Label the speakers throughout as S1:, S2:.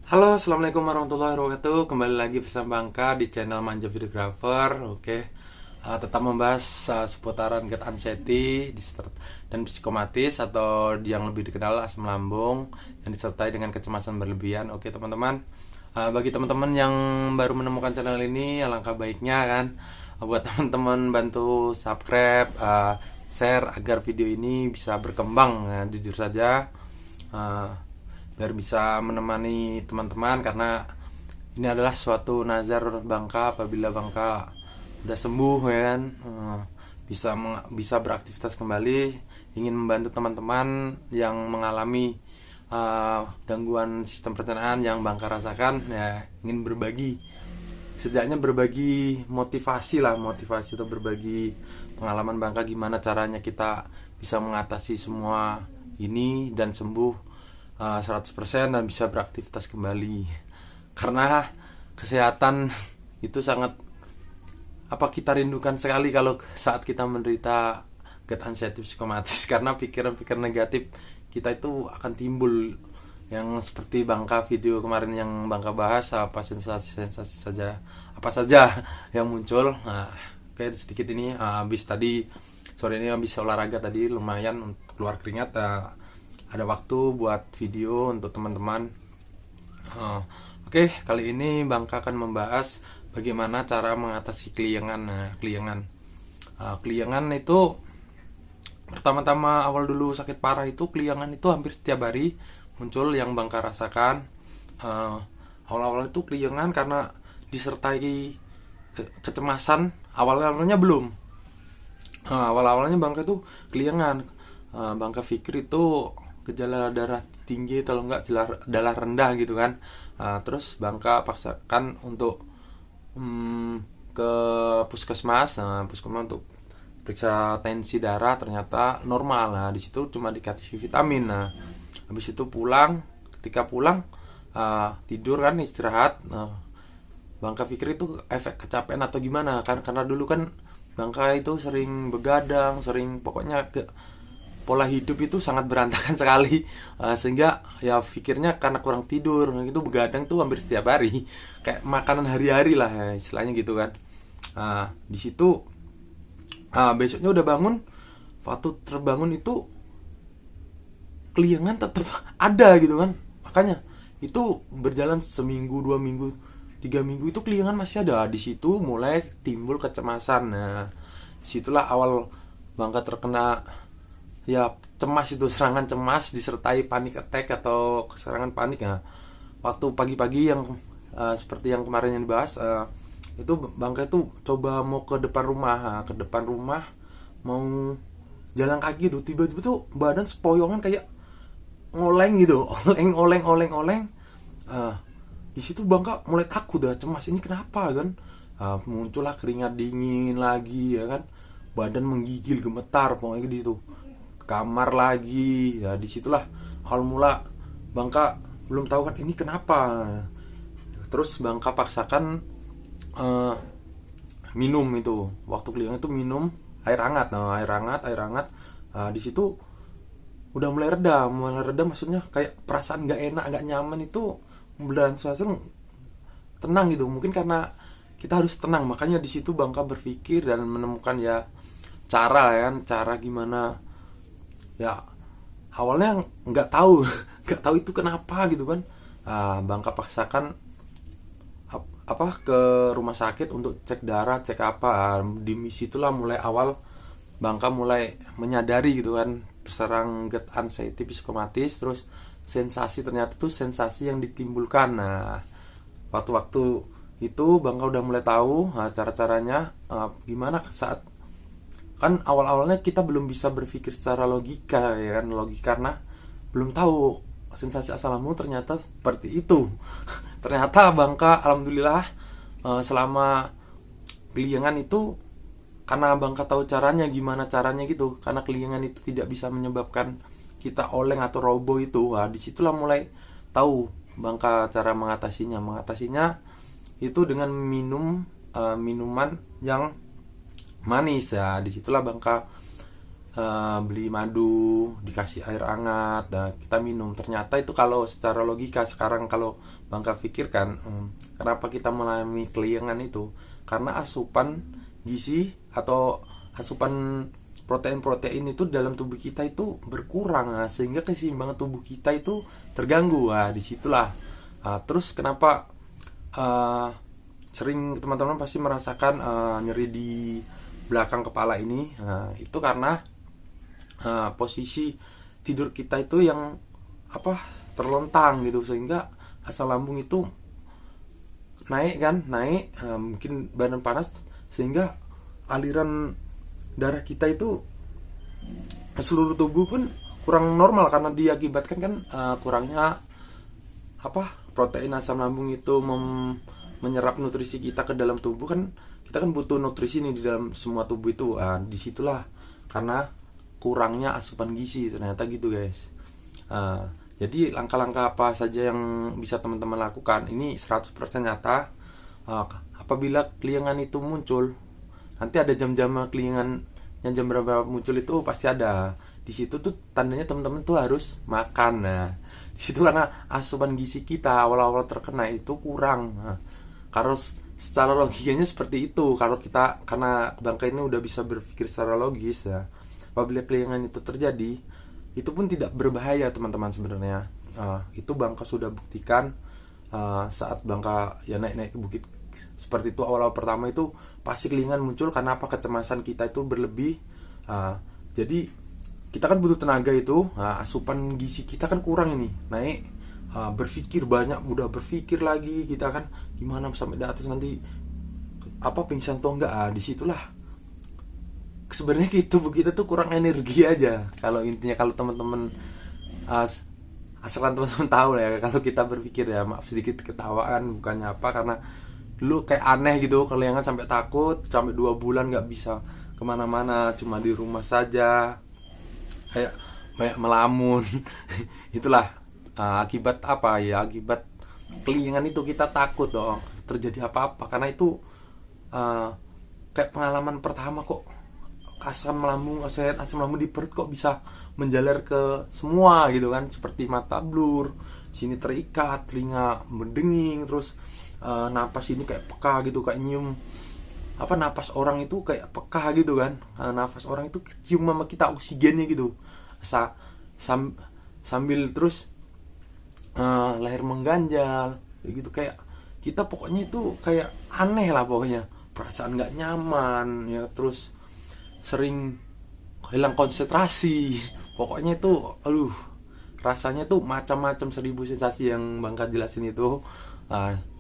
S1: Halo, assalamualaikum warahmatullahi wabarakatuh. Kembali lagi bersama Bangka di channel Manja Videographer. Oke, tetap membahas seputaran GERD anxiety dan psikomatis atau yang lebih dikenal asam lambung yang disertai dengan kecemasan berlebihan. Oke, teman-teman. Bagi teman-teman yang baru menemukan channel ini, alangkah baiknya kan buat teman-teman bantu subscribe, share agar video ini bisa berkembang. Jujur saja. Biar bisa menemani teman-teman, karena ini adalah suatu nazar Bangka apabila Bangka udah sembuh ya kan, bisa beraktivitas kembali, ingin membantu teman-teman yang mengalami gangguan sistem pencernaan yang Bangka rasakan ya, ingin berbagi, setidaknya berbagi motivasi atau berbagi pengalaman Bangka gimana caranya kita bisa mengatasi semua ini dan sembuh 100% dan bisa beraktivitas kembali. Karena kesehatan itu sangat kita rindukan sekali kalau saat kita menderita GERD anxiety psikomatis, karena pikiran-pikiran negatif kita itu akan timbul, yang seperti Bangka video kemarin yang Bangka bahas, sensasi apa saja yang muncul. Oke, sedikit ini habis sore ini habis olahraga tadi, lumayan keluar keringat, ada waktu buat video untuk teman-teman. Oke, kali ini Bangka akan membahas bagaimana cara mengatasi keliengan. Keliengan itu pertama-tama awal dulu sakit parah itu, keliengan itu hampir setiap hari muncul yang Bangka rasakan. Awal-awal itu keliengan karena disertai kecemasan. Awal-awalnya belum. Awal-awalnya Bangka itu keliengan. Bangka pikir itu gejala darah tinggi kalau enggak darah rendah gitu kan. Terus Bangka paksakan untuk ke puskesmas, untuk periksa tensi darah, ternyata normal. Di situ cuma dikasih vitamin. Habis itu ketika pulang tidur kan, istirahat. Bangka pikir itu efek kecapean atau gimana kan, karena dulu kan Bangka itu sering begadang, pokoknya pola hidup itu sangat berantakan sekali, sehingga ya pikirnya karena kurang tidur itu begadang tuh hampir setiap hari, kayak makanan hari-hari lah ya, istilahnya gitu kan. Di situ besoknya udah bangun, waktu terbangun itu keliengan tetap ada gitu kan. Makanya itu berjalan seminggu, 2 minggu, 3 minggu itu keliengan masih ada. Di situ mulai timbul kecemasan. Disitulah awal Bangka terkena ya cemas, itu serangan cemas disertai panic attack atau serangan panik ya. Waktu pagi-pagi yang seperti yang kemarin yang dibahas, itu Bangka itu coba mau ke depan rumah, mau jalan kaki tuh, tiba-tiba tuh badan sepoyongan kayak ngoleng gitu, oleng. Di situ Bangka mulai takut, cemas, ini kenapa kan. Muncullah keringat dingin lagi ya kan, badan menggigil, gemetar pokoknya gitu, kamar lagi ya. Disitulah awal mula Bangka belum tahu kan ini kenapa. Terus Bangka paksakan minum itu, waktu keliling itu minum air hangat. Air hangat. Di situ udah mulai reda maksudnya kayak perasaan nggak enak, nggak nyaman itu langsung tenang gitu. Mungkin karena kita harus tenang, makanya di situ Bangka berpikir dan menemukan ya cara gimana ya. Awalnya nggak tahu itu kenapa gitu kan. Bangka paksakan ke rumah sakit untuk cek darah, cek apa. Di situlah mulai awal Bangka mulai menyadari gitu kan, terserang GERD anxiety psikomatis. Terus ternyata tuh sensasi yang ditimbulkan. Waktu-waktu itu Bangka udah mulai tahu cara-caranya, gimana saat kan awal-awalnya kita belum bisa berpikir secara logika ya kan, karena belum tahu sensasi asam lambung ternyata seperti itu. Ternyata Bangka alhamdulillah selama keliengan itu, karena Bangka tahu gimana caranya gitu, karena keliengan itu tidak bisa menyebabkan kita oleng atau roboh itu. Disitulah mulai tahu Bangka cara mengatasinya itu dengan minum minuman yang manis ya. Disitulah Bangka beli madu, dikasih air hangat, nah kita minum. Ternyata itu kalau secara logika sekarang kalau Bangka pikirkan, kenapa kita mengalami keliengan itu? Karena asupan gizi atau asupan protein-protein itu dalam tubuh kita itu berkurang, nah, sehingga keseimbangan tubuh kita itu terganggu. Nah, disitulah. Terus kenapa sering teman-teman pasti merasakan nyeri di belakang kepala ini? Itu karena posisi tidur kita itu yang terlontang gitu, sehingga asam lambung itu naik, mungkin badan panas, sehingga aliran darah kita itu ke seluruh tubuh pun kurang normal karena diakibatkan kan kurangnya protein. Asam lambung itu menyerap nutrisi kita ke dalam tubuh, kan kita kan butuh nutrisi nih di dalam semua tubuh itu. Disitulah karena kurangnya asupan gizi, ternyata gitu guys. Jadi langkah-langkah apa saja yang bisa teman-teman lakukan ini 100% nyata. Apabila keliengan itu muncul, nanti ada jam-jam keliengan yang jam berapa muncul itu pasti ada. Di situ tuh tandanya teman-teman tuh harus makan. Nah, di situ karena asupan gizi kita awal-awal terkena itu kurang. Karena secara logikanya seperti itu. Kalau kita, karena Bangka ini udah bisa berpikir secara logis ya, apabila keliengan itu terjadi, itu pun tidak berbahaya teman-teman sebenarnya. Itu Bangka sudah buktikan saat Bangka ya naik-naik ke bukit seperti itu. Awal-awal pertama itu pasti keliengan muncul karena kecemasan kita itu berlebih. Jadi kita kan butuh tenaga itu, asupan gizi kita kan kurang ini, naik, berpikir banyak, udah berpikir lagi kita kan gimana sampai di atas nanti pingsan atau enggak. Disitulah sebenarnya tubuh kita tuh kurang energi aja. Kalau intinya, kalau teman-teman asalkan teman-teman tahu lah ya, kalau kita berpikir ya, maaf sedikit ketawaan bukannya karena dulu kayak aneh gitu, keliangan sampai takut, sampai 2 bulan nggak bisa kemana-mana, cuma di rumah saja, kayak banyak melamun. Itulah akibat akibat keliangan itu kita takut dong terjadi apa-apa, karena itu kayak pengalaman pertama kok asam lambung di perut kok bisa menjalar ke semua gitu kan, seperti mata blur, sini terikat, telinga mendenging, terus napas ini kayak peka gitu, kayak nyium napas orang itu kayak peka gitu kan, nafas orang itu cium sama kita oksigennya gitu, sambil terus leher mengganjal gitu, kayak kita pokoknya itu kayak aneh lah pokoknya, perasaan nggak nyaman ya, terus sering hilang konsentrasi, pokoknya itu rasanya tuh macam-macam, 1000 sensasi yang Bangka jelasin itu.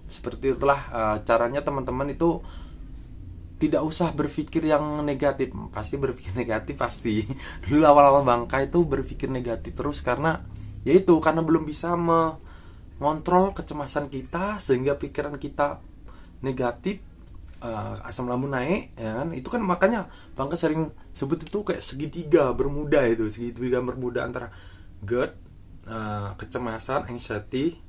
S1: Seperti itulah caranya teman-teman itu tidak usah berpikir yang negatif. Pasti berpikir negatif pasti. Dulu awal-awal Bangka itu berpikir negatif terus karena karena belum bisa mengontrol kecemasan kita, sehingga pikiran kita negatif, asam lambung naik ya kan. Itu kan makanya Bangka sering sebut itu kayak segitiga bermuda antara GERD, kecemasan, anxiety,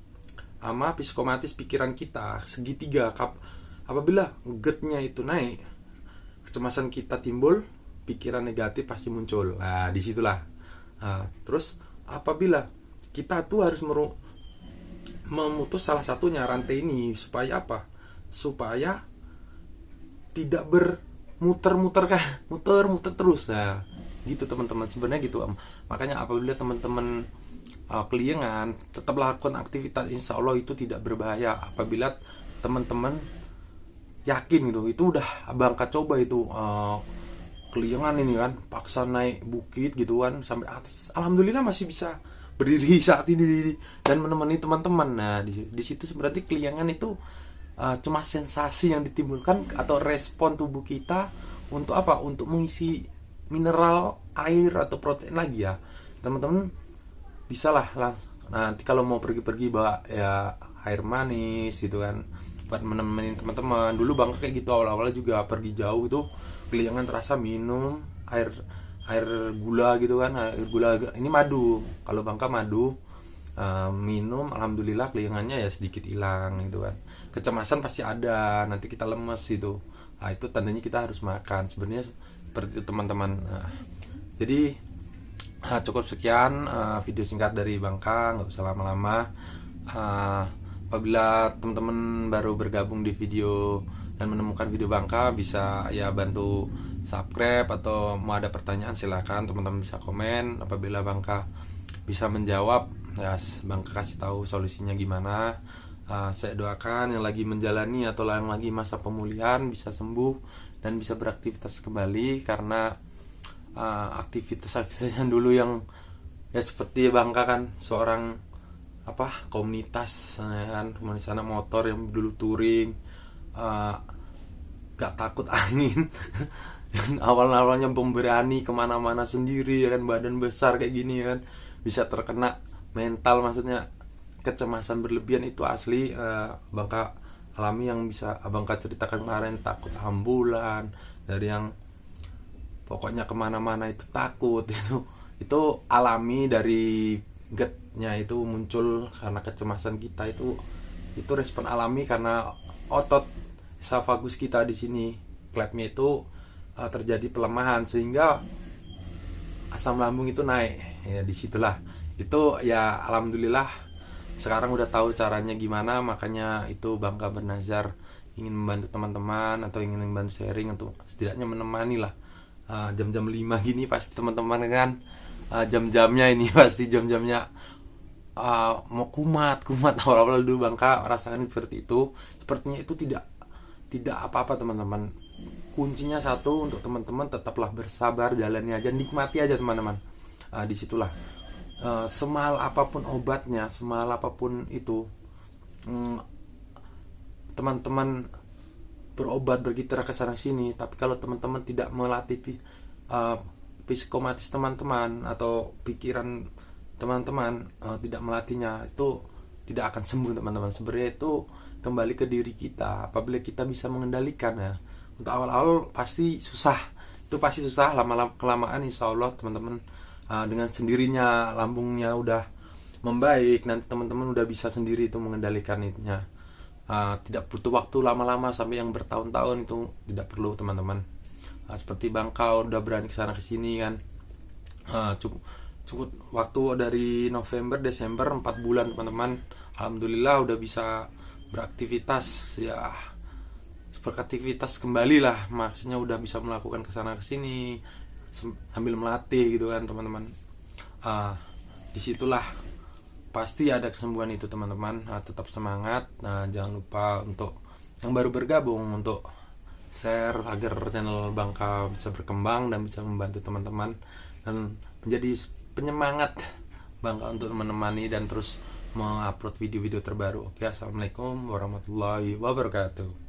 S1: sama psikomatis, pikiran kita segitiga. Apabila GERD-nya itu naik, kecemasan kita timbul, pikiran negatif pasti muncul. Disitulah. Terus apabila kita tuh harus memutus salah satunya rantai ini, supaya supaya tidak bermuter-muter terus. Gitu teman-teman, sebenarnya gitu. Makanya apabila teman-teman keliengan, tetap lakukan aktivitas, insya Allah itu tidak berbahaya. Apabila teman-teman yakin gitu, itu udah Bangka coba itu keliengan ini kan, paksa naik bukit gitu kan sampai atas, alhamdulillah masih bisa berdiri saat ini dan menemani teman-teman. Di situ sebenarnya keliengan itu cuma sensasi yang ditimbulkan atau respon tubuh kita untuk untuk mengisi mineral, air atau protein lagi ya. Teman-teman bisalah nanti kalau mau pergi-pergi bawa ya air manis gitu kan, buat menemenin teman-teman. Dulu Bangka kayak gitu, awal-awalnya juga pergi jauh itu keliengan terasa minum air gula gitu kan, air gula ini madu, kalau Bangka madu, minum, alhamdulillah keliengannya ya sedikit hilang gitu kan. Kecemasan pasti ada, nanti kita lemes gitu, itu tandanya kita harus makan sebenarnya, seperti itu teman-teman. Jadi cukup sekian video singkat dari Bangka, nggak usah lama-lama. Apabila teman-teman baru bergabung di video dan menemukan video Bangka, bisa ya bantu subscribe, atau mau ada pertanyaan silakan teman-teman bisa komen. Apabila Bangka bisa menjawab, ya Bangka kasih tahu solusinya gimana. Saya doakan yang lagi menjalani atau yang lagi masa pemulihan bisa sembuh dan bisa beraktivitas kembali, karena aktivitas-aktivitasnya dulu yang ya seperti Bangka kan seorang komunitas ya kan, komunitas anak motor yang dulu touring, gak takut angin. Awal-awalnya pemberani kemana-mana sendiri ya kan, badan besar kayak gini ya kan, bisa terkena mental, maksudnya kecemasan berlebihan itu asli Bangka alami, yang bisa Bangka ceritakan kemarin, takut ambulan, dari yang pokoknya kemana-mana itu takut, itu alami, dari getnya itu muncul karena kecemasan kita, itu respon alami karena otot esofagus kita di sini klepnya itu terjadi pelemahan, sehingga asam lambung itu naik ya. Disitulah itu ya, alhamdulillah sekarang udah tahu caranya gimana. Makanya itu Bangka bernazar ingin membantu teman-teman, atau ingin membantu sharing, untuk setidaknya menemani lah. Jam-jam 5 gini pasti teman-teman kan jam-jamnya ini pasti jam-jamnya mau kumat awal-awal dulu Bangka rasakan seperti itu. Sepertinya itu tidak apa-apa teman-teman. Kuncinya satu, untuk teman-teman tetaplah bersabar, jalani aja, nikmati aja teman-teman. Disitulah semahal apapun obatnya, semahal apapun itu, teman-teman berobat bergitar ke sana sini, tapi kalau teman-teman tidak melatih psikomatis teman-teman atau pikiran teman-teman, tidak melatihnya, itu tidak akan sembuh teman-teman. Sebenarnya itu kembali ke diri kita. Apabila kita bisa mengendalikan ya, untuk awal-awal pasti susah, lama-lama kelamaan insya Allah teman-teman dengan sendirinya lambungnya udah membaik, nanti teman-teman udah bisa sendiri itu mengendalikannya. Tidak butuh waktu lama-lama sampai yang bertahun-tahun, itu tidak perlu teman-teman. Seperti Bangka udah berani kesana kesini kan, cukup waktu dari November Desember 4 bulan teman-teman. Alhamdulillah udah bisa beraktivitas ya, beraktivitas kembali lah, maksudnya udah bisa melakukan kesana kesini sambil melatih gitu kan teman-teman. Disitulah pasti ada kesembuhan itu teman-teman. Tetap semangat. Jangan lupa untuk yang baru bergabung untuk share agar channel Bangka bisa berkembang dan bisa membantu teman-teman dan menjadi penyemangat Bangka untuk menemani dan terus mengupload video-video terbaru. Oke, assalamualaikum warahmatullahi wabarakatuh.